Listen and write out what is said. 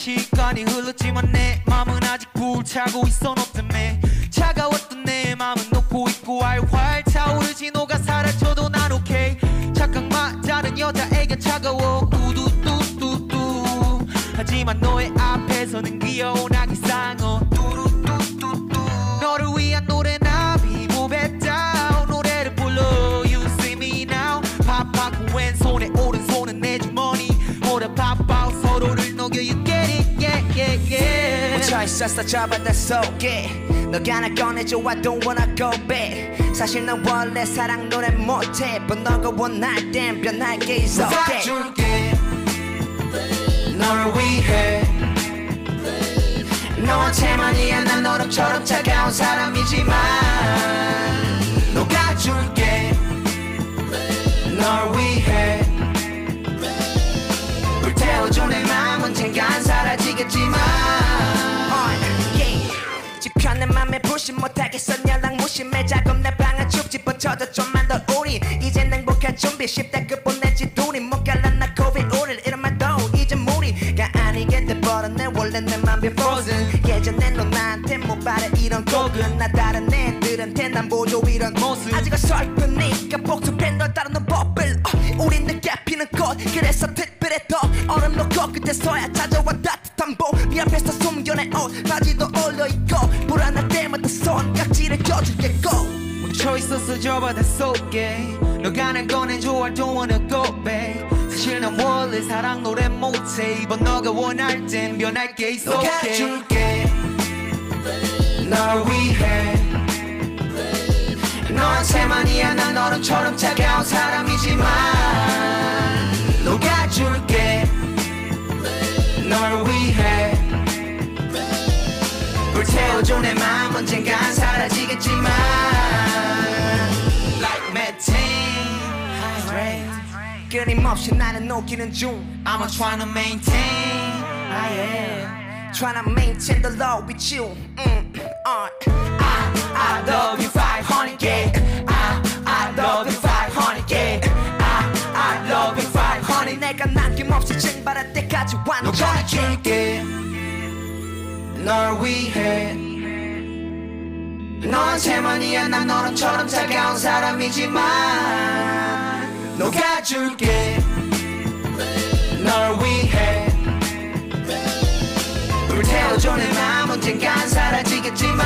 시간이 흘렀지만 내 맘은 아직 불타고 있어 너 때문에 차가웠던 내 맘은 녹고 있고 활활 타오르지 너가 사라져도 난 오케이 착각만 다른 여자에게 차가워 우두두두두 하지만 너의 앞에서는 귀여운 아기 상어 뚜루뚜뚜뚜 너를 위한 노래나 비보뱉다 노래를 불러 You see me now 팝하고 왼손에 오른손은 내 주머니 오라 팝아웃 서로를 녹여 You get it yeah yeah yeah 묻혀 있었어 저 바다 속에 너가 하나 꺼내줘 I don't wanna go back 사실 난 원래 사랑 노래 못해 But 너가 원할 땐 변할게 It's okay 줄게 너를 위해 너한테만이야 난 너처럼 차가운 사람이지만 녹아줄게 널 위해 불태워줘 내 맘 언젠간 사라지겠지만 지켜 내 맘에 불신 못하겠어 연락 무심해 작업 내 방은 춥지 뻗쳐져 좀만 더 우리 이젠 행복한 준비 쉽다 끝보내지 둘이 못 갈랐나 COVID 오를 이런 말도 이제 무리가 아니게 돼버렸네 원래 내 맘이 frozen 예전엔 너 나한테 못 바래 이런 곡은 나 다른 애들한테 난 보여 이런 모습 아직은 설프니까 복잡해 널 따르는 법을 우린 늦게 피는 꽃 그래서 특별해 더 얼음 녹고 그때서야 찾아와 따뜻한 봄 네 앞에서 숨겨낸 옷 바지도 올려입고 불안할 때마다 손깍지를 껴주겠고 묻혀있었어 저 바다 속에 너가 날 꺼내줘 I don't wanna go back 사실 난 원래 사랑 노래 못해 이번 너가 원할 땐 변할게 It's okay 녹아줄게 널 위해 너한테만이야 난 너처럼 차가운 사람이지만 녹아줄게 널 위해 불태워줘 내 맘 언젠간 사라지겠지만 Like methane 끊임없이 나는 녹이는 중 I'm trying to maintain I am Trying to maintain the love with you I love you 500k I love you 500k I love you 500 내가 남김없이 증발할 때까지 완전 녹아줄게 널 위해 너한테만이야 난 너처럼 차가운 사람이지만 녹아줄게 널 위해 불태워줘 내 맘 언젠간 사라지겠지만